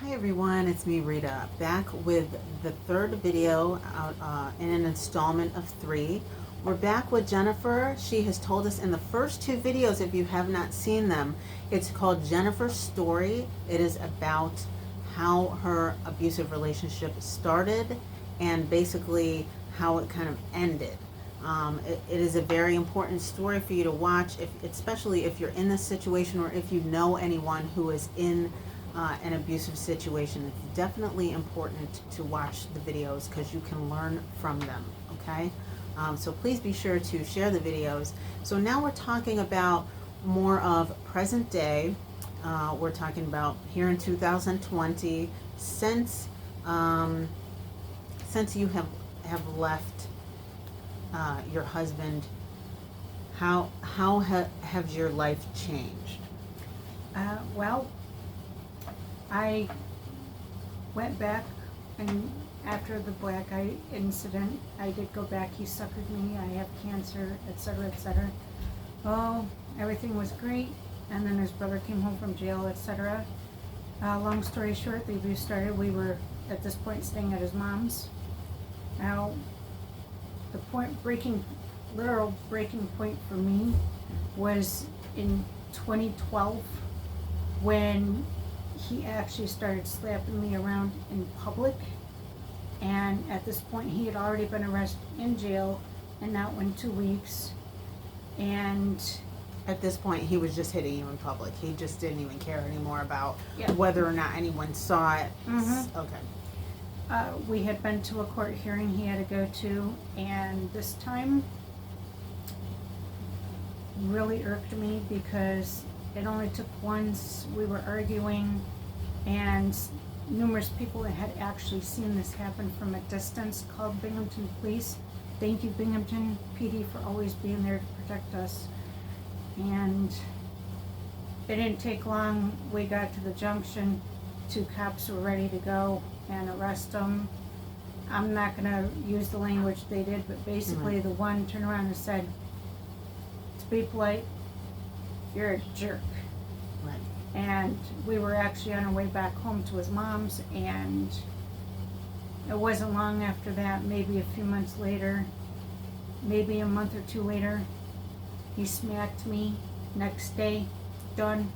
Hi everyone, it's me Rita, back with the third video in an installment of 3. We're back with Jennifer. She has told us in the first 2 videos, if you have not seen them, it's called Jennifer's Story. It is about how her abusive relationship started and basically how it kind of ended. It is a very important story for you to watch, especially if you're in this situation or if you know anyone who is in an abusive situation. It's definitely important to watch the videos because you can learn from them, okay? So please be sure to share the videos. So now we're talking about more of present day. We're talking about here in 2020, since you have left your husband, how has your life changed? Well, I went back, and after the black eye incident, I did go back. He suckered me. I have cancer, etc., etc. Oh, everything was great. And then his brother came home from jail, etc. Long story short, the abuse started. We were at this point staying at his mom's. Now, the literal breaking point for me was in 2012 when he actually started slapping me around in public. And at this point, he had already been arrested in jail and out in 2 weeks. And At this point, he was just hitting you in public. He just didn't even care anymore about Yeah. whether or not anyone saw it. Mhm. Okay. We had been to a court hearing he had to go to, and this time really irked me because it only took once. We were arguing, and numerous people that had actually seen this happen from a distance called Binghamton Police. Thank you, Binghamton PD, for always being there to protect us. And it didn't take long. We got to the junction. 2 cops were ready to go and arrest him. I'm not going to use the language they did, but basically the one turned around and said, to be polite, you're a jerk. Right. And we were actually on our way back home to his mom's, and it wasn't long after that, maybe a few months later, maybe a month or 2 later, he smacked me. Next day, done,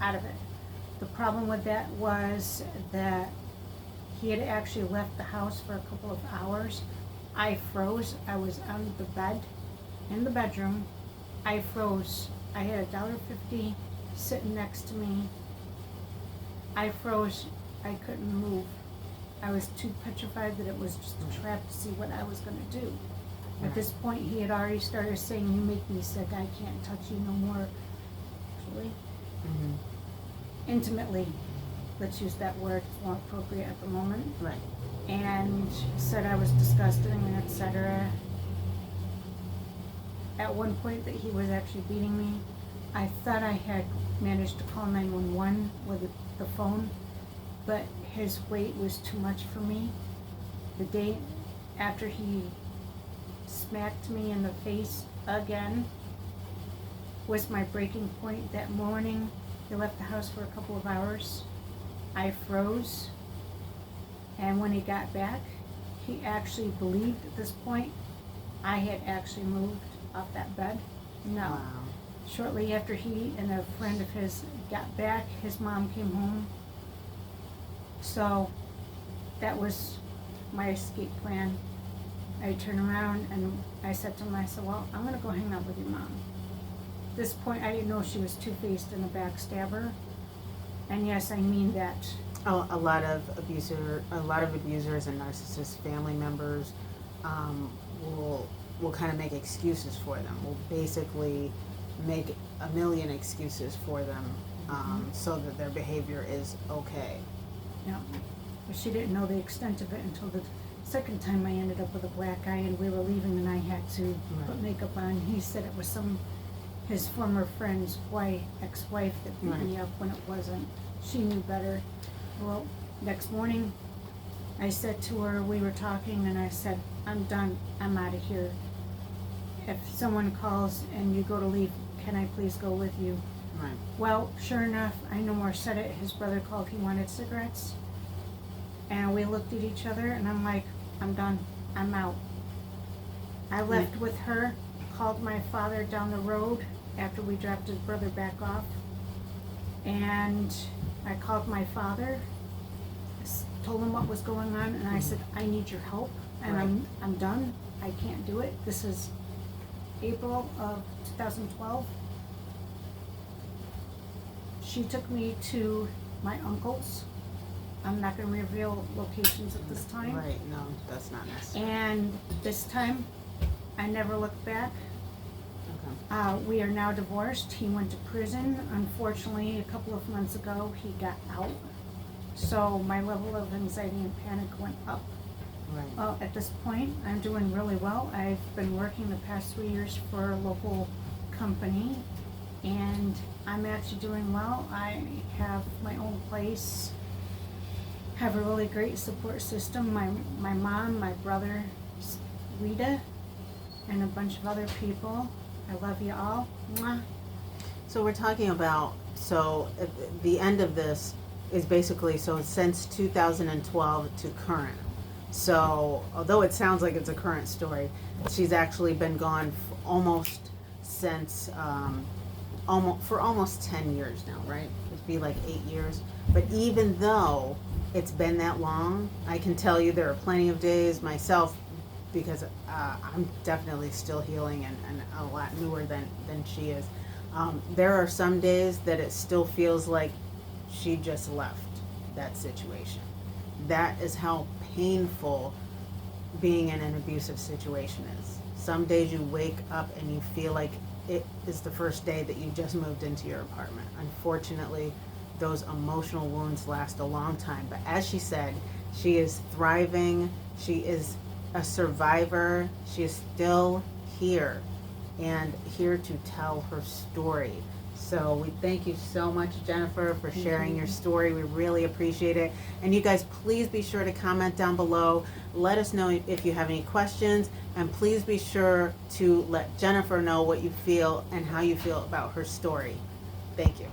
out of it. The problem with that was that he had actually left the house for a couple of hours. I froze. I was on the bed in the bedroom. I froze. I had $1.50 sitting next to me. I froze. I couldn't move. I was too petrified that it was just a trap to see what I was going to do. At this point, he had already started saying, you make me sick. I can't touch you no more. Actually, intimately, let's use that word. It's more appropriate at the moment. Right. And said I was disgusting, etc. At one point that he was actually beating me, I thought I had managed to call 911 with the phone, but his weight was too much for me. The day after he smacked me in the face again was my breaking point. That morning, he left the house for a couple of hours. I froze, and when he got back, he actually believed at this point I had actually moved off that bed. No. Wow. Shortly after he and a friend of his got back, his mom came home. So that was my escape plan. I turned around and I said to him, I said, well, I'm going to go hang out with your mom. At this point, I didn't know she was two-faced and a backstabber. And yes, I mean that. Oh, a lot of abusers and narcissist family members will kind of make excuses for them. Will basically make a million excuses for them so that their behavior is okay. Yeah. But she didn't know the extent of it until the second time I ended up with a black eye, and we were leaving and I had to put makeup on. He said it was his former friend's ex-wife that beat me up when it wasn't. She knew better. Well, next morning, I said to her, we were talking, and I said, I'm done. I'm out of here. If someone calls and you go to leave, can I please go with you? Right. Well, sure enough, I no more said it. His brother called, he wanted cigarettes. And we looked at each other and I'm like, I'm done. I'm out. I left with her, called my father down the road after we dropped his brother back off. And I called my father, told him what was going on, and I said, I need your help, and Right. I'm done. I can't do it. This is April of 2012. She took me to my uncle's. I'm not going to reveal locations at this time. Right, no, that's not necessary. And this time, I never looked back. Okay. We are now divorced. He went to prison. Unfortunately, a couple of months ago, he got out. So my level of anxiety and panic went up. Right. At this point, I'm doing really well. I've been working the past 3 years for a local company, and I'm actually doing well. I have my own place, have a really great support system. My mom, my brother, Rita, and a bunch of other people. I love you all. Mwah. So we're talking about, so at the end of this is basically, so since 2012 to current. So although it sounds like it's a current story, she's actually been gone almost since, for almost 10 years now, right? It'd be like 8 years. But even though it's been that long, I can tell you there are plenty of days myself, because I'm definitely still healing and a lot newer than she is. There are some days that it still feels like she just left that situation. That is how painful being in an abusive situation is. Some days you wake up and you feel like it is the first day that you just moved into your apartment. Unfortunately, those emotional wounds last a long time. But as she said, she is thriving. She is a survivor. She is still here and here to tell her story. So we thank you so much, Jennifer, for sharing your story. We really appreciate it. And you guys, please be sure to comment down below. Let us know if you have any questions, and please be sure to let Jennifer know what you feel and how you feel about her story. Thank you.